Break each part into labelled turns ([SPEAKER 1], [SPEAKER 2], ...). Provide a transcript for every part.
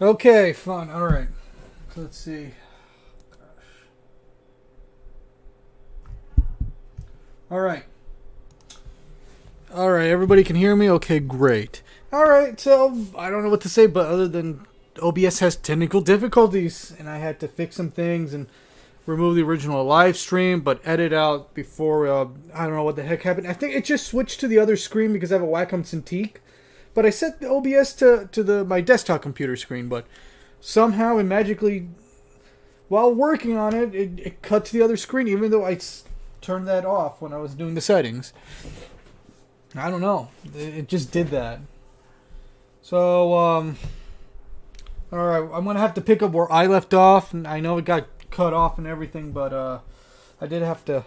[SPEAKER 1] Okay, fun. All right. So let's see. All right. All right. Everybody can hear me? Okay, great. All right. So I don't know what to say, but other than OBS has technical difficulties, and I had to fix some things and remove the original live stream, but edit out before. I don't know what the heck happened. I think it just switched to the other screen because I have a Wacom Cintiq. But I set the OBS to my desktop computer screen, but somehow and magically, while working on it, it cut to the other screen, even though I turned that off when I was doing the settings. I don't know. It just did that. So, all right, I'm gonna have to pick up where I left off, and I know it got cut off and everything, but I did have to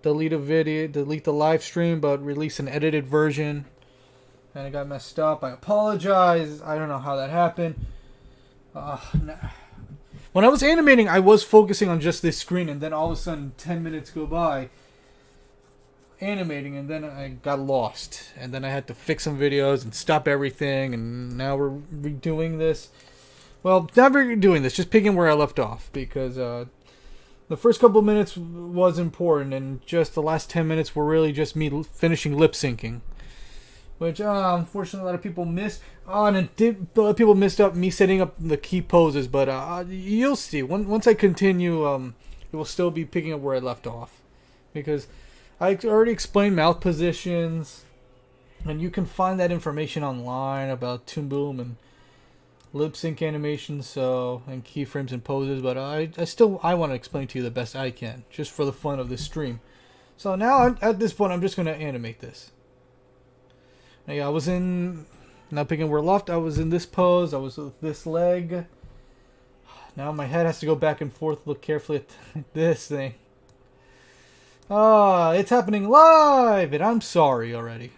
[SPEAKER 1] delete a video, delete the live stream, but release an edited version, and it got messed up. I apologize. I don't know how that happened. When I was animating, I was focusing on just this screen, and then all of a sudden, 10 minutes go by animating, and then I got lost, and then I had to fix some videos and stop everything, and now we're redoing this. Well, not redoing this, just picking where I left off, because the first couple minutes was important, and just the last 10 minutes were really just me finishing lip syncing, which unfortunately a lot of people missed. And a lot of people missed up me setting up the key poses, but you'll see. Once I continue, it will still be picking up where I left off, because I already explained mouth positions, and you can find that information online about Toon Boom and lip sync animations, and keyframes and poses. But I want to explain to you the best I can, just for the fun of this stream. So now at this point, I'm just going to animate this. Now, yeah, I was in, now picking where left, I was in this pose. I was with this leg. Now my head has to go back and forth. Look carefully at this thing. It's happening live, and I'm sorry already.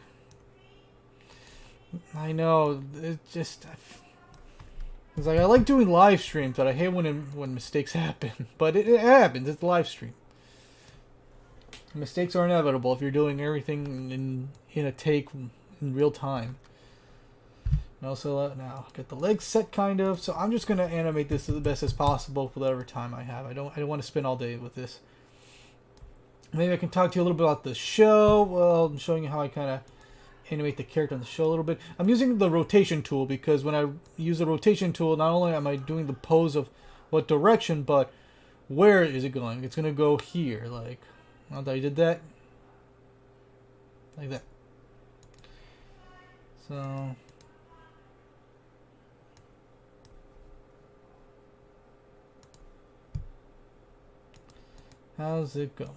[SPEAKER 1] I know, it's like I like doing live streams, but I hate when mistakes happen. But it happens. It's a live stream. Mistakes are inevitable if you're doing everything in a take in real time. And also, now get the legs set kind of. So I'm just gonna animate this as the best as possible with whatever time I have. I don't want to spend all day with this. Maybe I can talk to you a little bit about the show. Well, I'm showing you how I kind of animate the character on the show a little bit. I'm using the rotation tool because when I use the rotation tool, not only am I doing the pose of what direction, but where is it going? It's going to go here, like, now that I did that, like that. So, how's it going?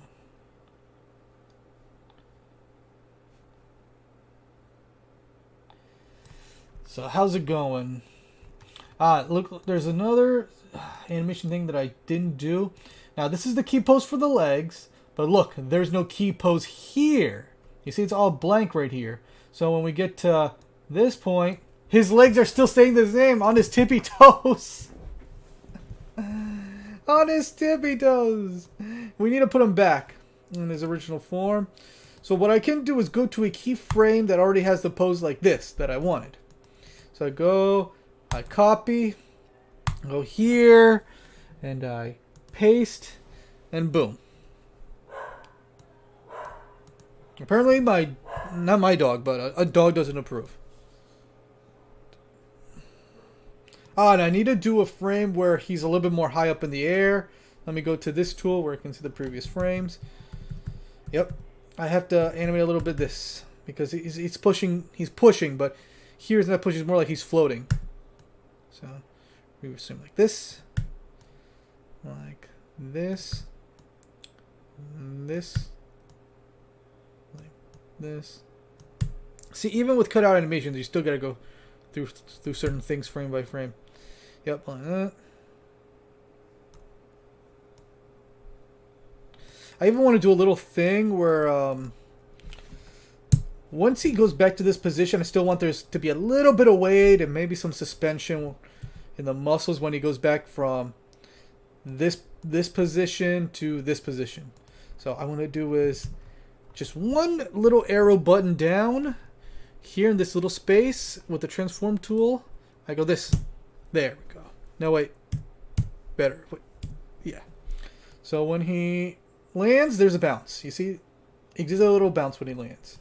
[SPEAKER 1] So how's it going? Look, there's another animation thing that I didn't do. Now this is the key pose for the legs, but look, there's no key pose here. You see, it's all blank right here. So when we get to this point, his legs are still staying the same on his tippy toes. On his tippy toes. We need to put him back in his original form. So what I can do is go to a keyframe that already has the pose like this that I wanted. So I copy, go here, and I paste, and boom. Apparently not my dog, but a dog doesn't approve. And I need to do a frame where he's a little bit more high up in the air. Let me go to this tool where I can see the previous frames. Yep, I have to animate a little bit this because he's pushing, but here's that push is more like he's floating. So we assume like this, like this, like this. See, even with cutout animations, you still gotta go through certain things frame by frame. Yep, like that. I even want to do a little thing where once he goes back to this position, I still want there to be a little bit of weight and maybe some suspension in the muscles when he goes back from this position to this position. So what I want to do is just one little arrow button down here in this little space with the transform tool. I go this. There we go. No, wait. Better. Wait. Yeah. So when he lands, there's a bounce. You see? He gives a little bounce when he lands.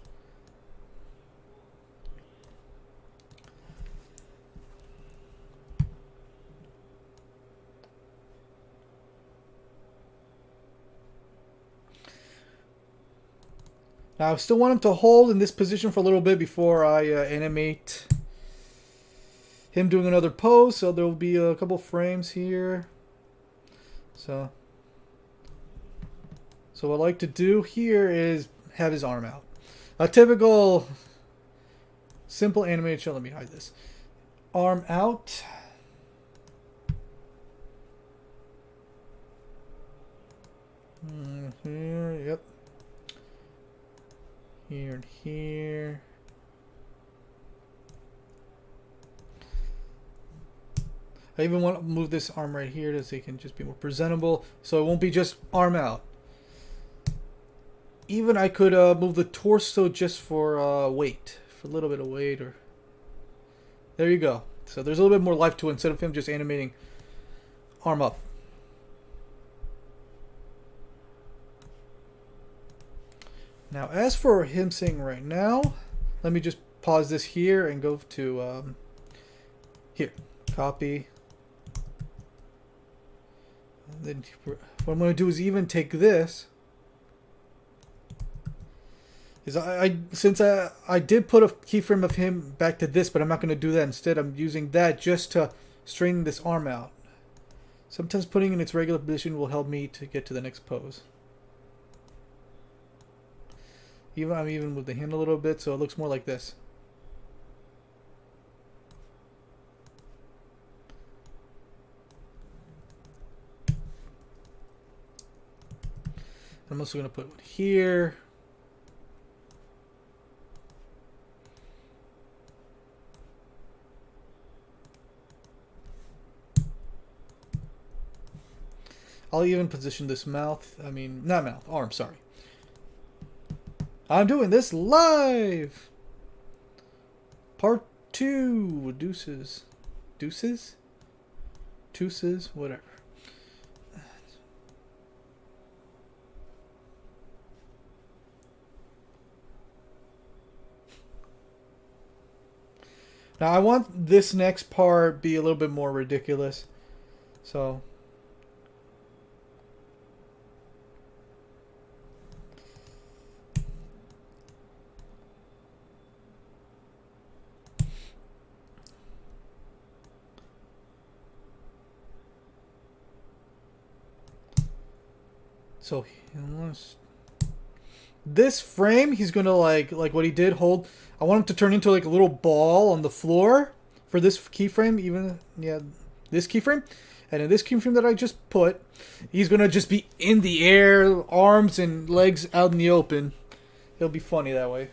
[SPEAKER 1] Now, I still want him to hold in this position for a little bit before I animate him doing another pose. So there will be a couple frames here. So what I like to do here is have his arm out. A typical simple animation. Let me hide this. Arm out. Here, yep. Here and here. I even want to move this arm right here so it can just be more presentable. So it won't be just arm out. Even I could move the torso just for weight. For a little bit of weight. Or there you go. So there's a little bit more life to it instead of him just animating arm up. Now, as for him saying right now, let me just pause this here and go to here, copy. And then what I'm going to do is even take this. Is since I did put a keyframe of him back to this, but I'm not going to do that. Instead, I'm using that just to straighten this arm out. Sometimes putting it in its regular position will help me to get to the next pose. I'm even with the hand a little bit, so it looks more like this. I'm also going to put one here. I'll even position this mouth. I mean, not mouth, arm, sorry. I'm doing this live! Part 2. Deuces. Deuces? Deuces? Whatever. Now I want this next part be a little bit more ridiculous. So... So this frame, he's gonna like what he did. Hold. I want him to turn into like a little ball on the floor for this keyframe. Even this keyframe, and in this keyframe that I just put, he's gonna just be in the air, arms and legs out in the open. It'll be funny that way.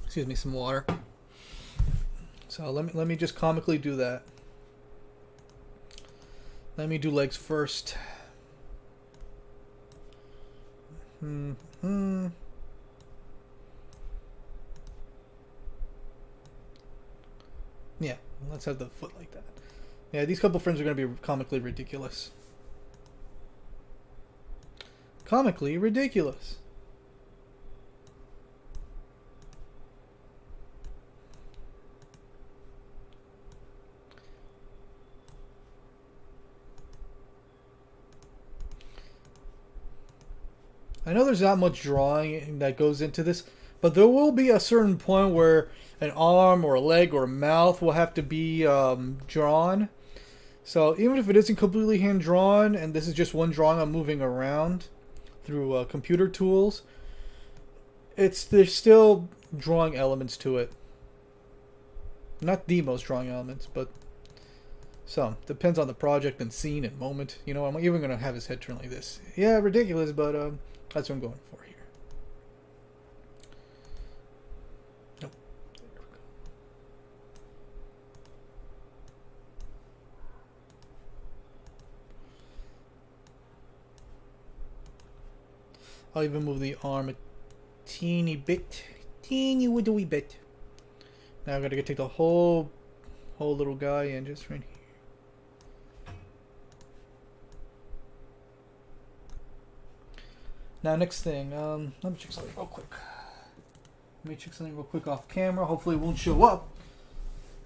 [SPEAKER 1] Excuse me, some water. So let me just comically do that. Let me do legs first. Yeah, let's have the foot like that. Yeah, these couple frames are going to be comically ridiculous. Comically ridiculous. I know there's not much drawing that goes into this, but there will be a certain point where an arm or a leg or a mouth will have to be drawn. So even if it isn't completely hand drawn, and this is just one drawing I'm moving around through computer tools, there's still drawing elements to it. Not the most drawing elements, but some. Depends on the project and scene and moment. You know, I'm even going to have his head turn like this. Yeah, ridiculous, but that's what I'm going for here. Nope. I'll even move the arm a teeny bit. Teeny wee bit. Now I gotta take the whole little guy and just right here. Now next thing, let me check something real quick. Let me check something real quick off camera. Hopefully it won't show up.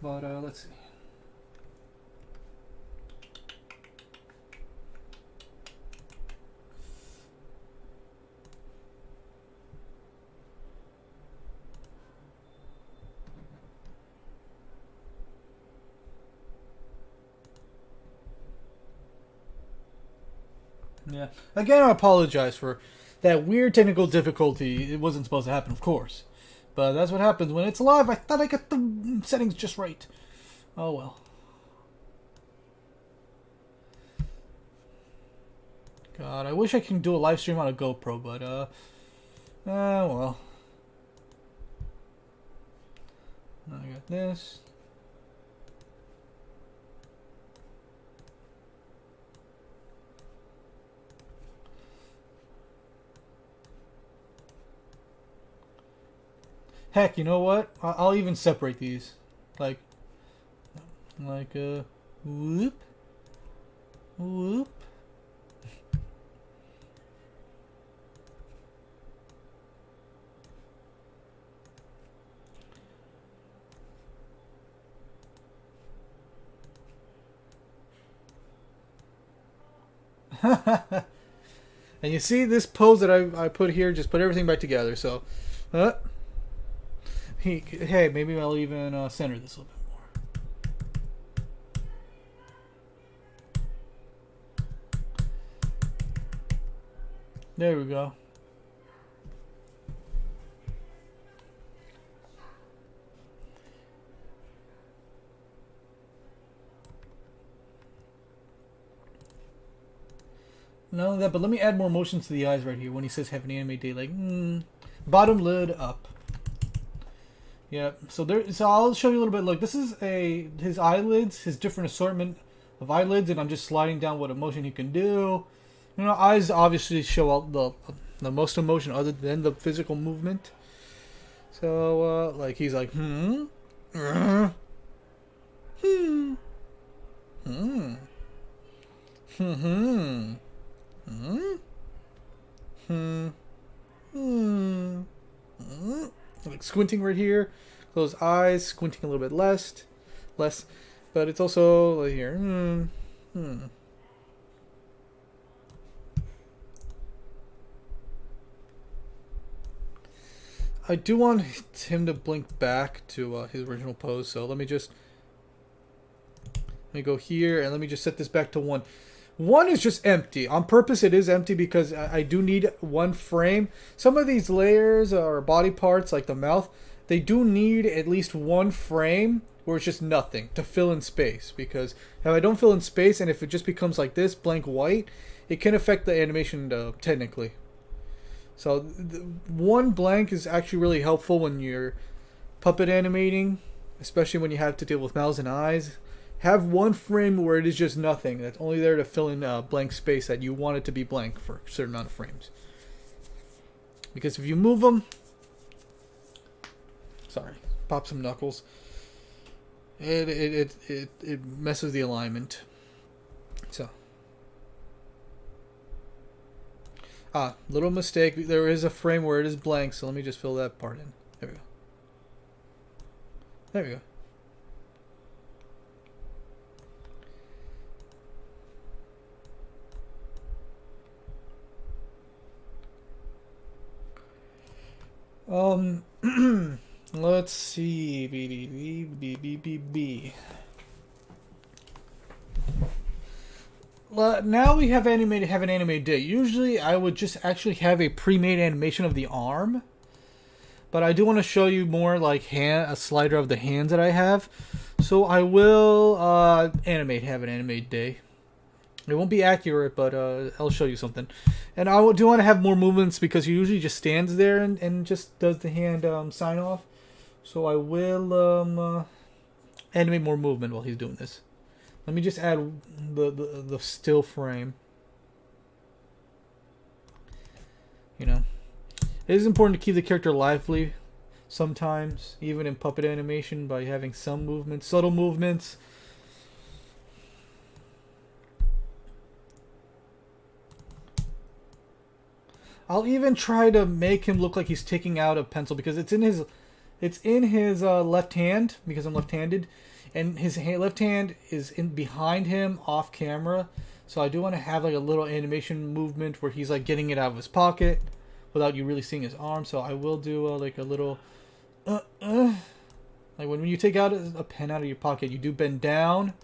[SPEAKER 1] But let's see. Yeah. Again, I apologize for that weird technical difficulty. It wasn't supposed to happen, of course. But that's what happens when it's live. I thought I got the settings just right. Oh well. God, I wish I can do a live stream on a GoPro, but well. I got this. Heck, you know what? I'll even separate these. Like, whoop. Whoop. And you see this pose that I put here, just put everything back together. So, hey, maybe I'll even center this a little bit more. There we go. Not only that, but let me add more motion to the eyes right here when he says have an anime day, like bottom lid up. Yeah, so I'll show you a little bit. Look, this is his eyelids, his different assortment of eyelids, and I'm just sliding down what emotion he can do. You know, eyes obviously show out the most emotion other than the physical movement. So like he's like like squinting right here, close eyes, squinting a little bit less, but it's also like here. I do want him to blink back to his original pose, so let me go here and let me just set this back to 1. 1 is just empty. On purpose it is empty because I do need 1 frame. Some of these layers or body parts like the mouth, they do need at least 1 frame where it's just nothing to fill in space. Because if I don't fill in space and if it just becomes like this, blank white, it can affect the animation technically. So 1 blank is actually really helpful when you're puppet animating, especially when you have to deal with mouths and eyes. Have 1 frame where it is just nothing. That's only there to fill in blank space that you want it to be blank for a certain amount of frames. Because if you move them, sorry, pop some knuckles. It messes the alignment. So, little mistake. There is a frame where it is blank, so let me just fill that part in. There we go. There we go. Let's see. Now we have an anime day. Usually I would just actually have a pre-made animation of the arm. But I do want to show you more like a slider of the hands that I have. So I will have an anime day. It won't be accurate, but I'll show you something. And I do want to have more movements because he usually just stands there and just does the hand sign off. So I will animate more movement while he's doing this. Let me just add the still frame. You know, it is important to keep the character lively. sometimes, even in puppet animation, by having some movements, subtle movements. I'll even try to make him look like he's taking out a pencil because it's in his left hand because I'm left-handed, and his left hand is in behind him off camera. So I do want to have like a little animation movement where he's like getting it out of his pocket without you really seeing his arm. So I will do like a little like when you take out a pen out of your pocket, you do bend down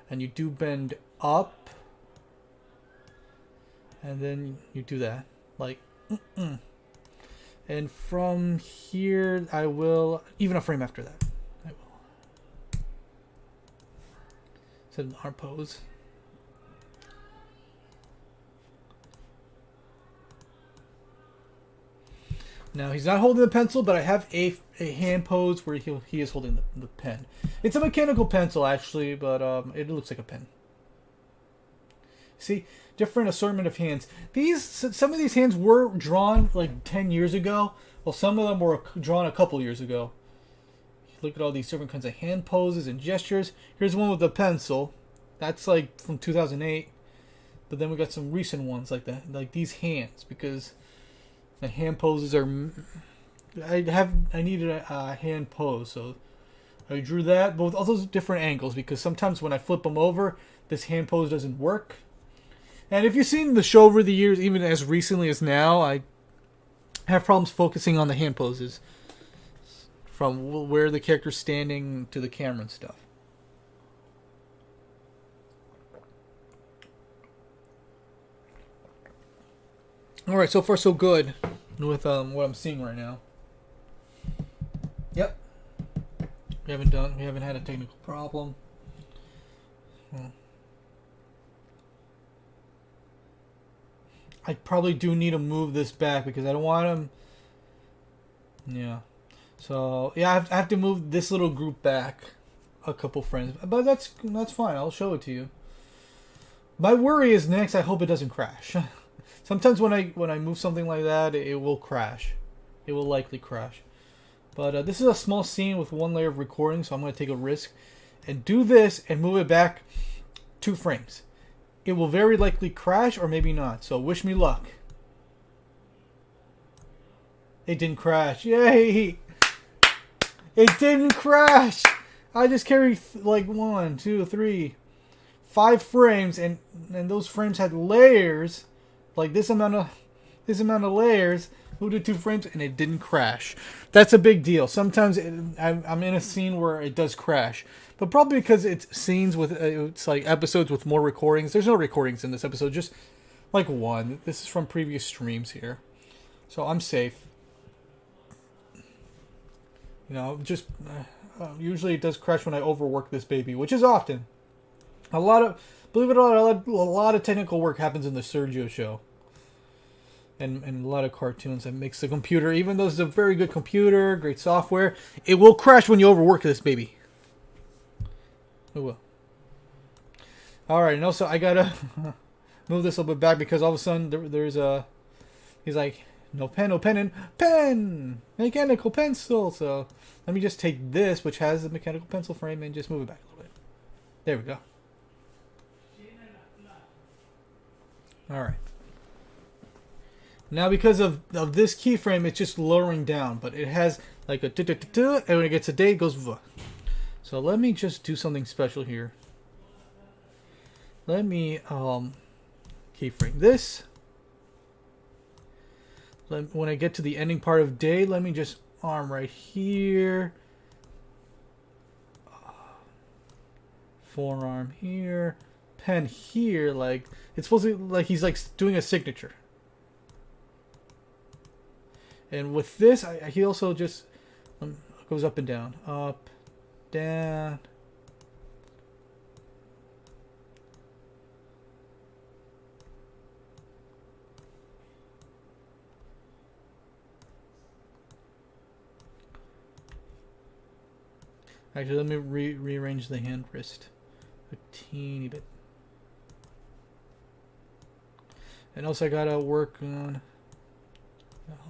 [SPEAKER 1] and you do bend up, and then you do that like. And from here, I will even a frame after that. I will set an arm pose. Now he's not holding the pencil, but I have a hand pose where he is holding the pen. It's a mechanical pencil actually, but it looks like a pen. See, different assortment of hands. Some of these hands were drawn like 10 years ago. Well, some of them were drawn a couple years ago. Look at all these different kinds of hand poses and gestures. Here's one with a pencil. That's like from 2008. But then we got some recent ones like that, like these hands, because the hand poses are. I needed a hand pose, so I drew that, but with all those different angles, because sometimes when I flip them over, this hand pose doesn't work. And if you've seen the show over the years, even as recently as now, I have problems focusing on the hand poses. From where the character's standing to the camera and stuff. Alright, so far so good with what I'm seeing right now. Yep. We haven't had a technical problem. I probably do need to move this back because I don't want him. Yeah. So yeah, I have to move this little group back a couple frames, but that's fine. I'll show it to you. My worry is next. I hope it doesn't crash. Sometimes when I move something like that, it will crash. It will likely crash. But this is a small scene with one layer of recording, so I'm going to take a risk and do this and move it back 2 frames. It will very likely crash or maybe not. So wish me luck. It didn't crash. Yay! It didn't crash. I just carried like 1, 2, 3, 5 frames, and those frames had layers, like this amount of layers. Moved it 2 frames and it didn't crash. That's a big deal. Sometimes I'm in a scene where it does crash, but probably because it's scenes with it's like episodes with more recordings. There's no recordings in this episode, just like one. This is from previous streams here, so I'm safe. You know, just usually it does crash when I overwork this baby, which is often. Believe it or not, a lot of technical work happens in the Sergio show. And a lot of cartoons that makes the computer, even though it's a very good computer, great software, it will crash when you overwork this baby. It will. Alright, and also I gotta move this a little bit back because all of a sudden there's a... He's like, no pen, and pen! Mechanical pencil! So let me just take this, which has the mechanical pencil frame, and just move it back a little bit. There we go. Alright. Now because of this keyframe, it's just lowering down, but it has like a and when it gets a day, it goes v. So let me just do something special here. Let me keyframe this. When I get to the ending part of day, let me just arm right here. Forearm here. Pen here, like it's supposed to be like he's like doing a signature. And with this, he also just goes up and down. Up, down. Actually, let me rearrange the hand wrist a teeny bit. And also I gotta work on...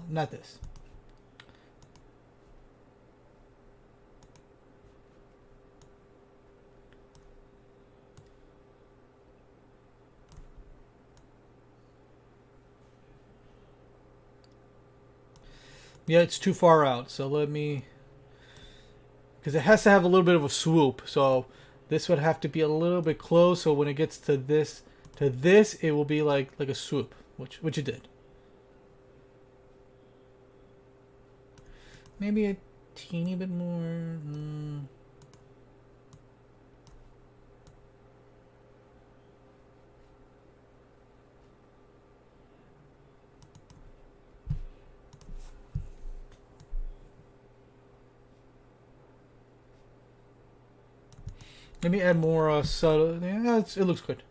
[SPEAKER 1] Not this. Yeah, it's too far out. So let me, because it has to have a little bit of a swoop. So this would have to be a little bit close. So when it gets to this, it will be like a swoop, which it did. Maybe a teeny bit more. Let me add more subtle. Yeah, it looks good.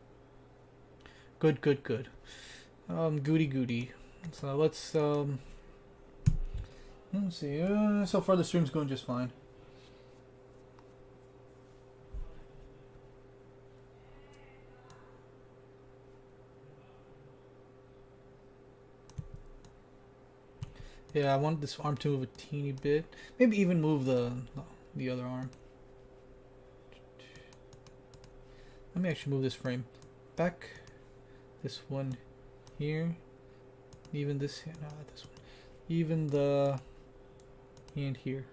[SPEAKER 1] Good. Goody. So let's see. So far the stream's going just fine. Yeah, I want this arm to move a teeny bit. Maybe even move the other arm. Let me actually move this frame back. This one here. Even this hand, no, this one. Even the hand here.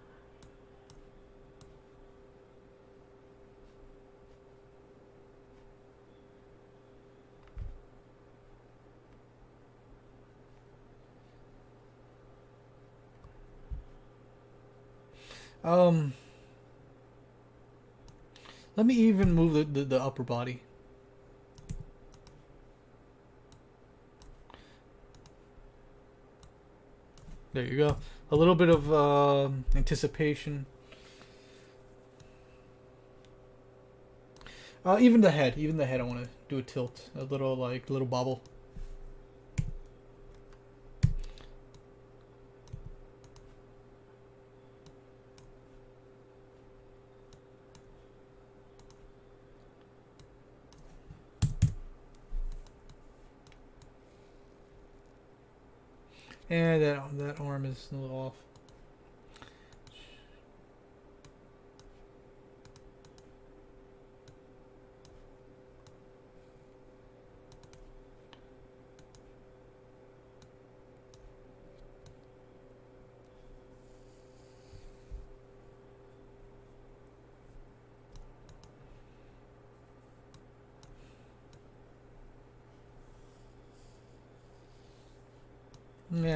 [SPEAKER 1] Let me even move the upper body. There you go. A little bit of anticipation. Even the head. I want to do a tilt. A little bobble. And that arm is a little off. Yeah,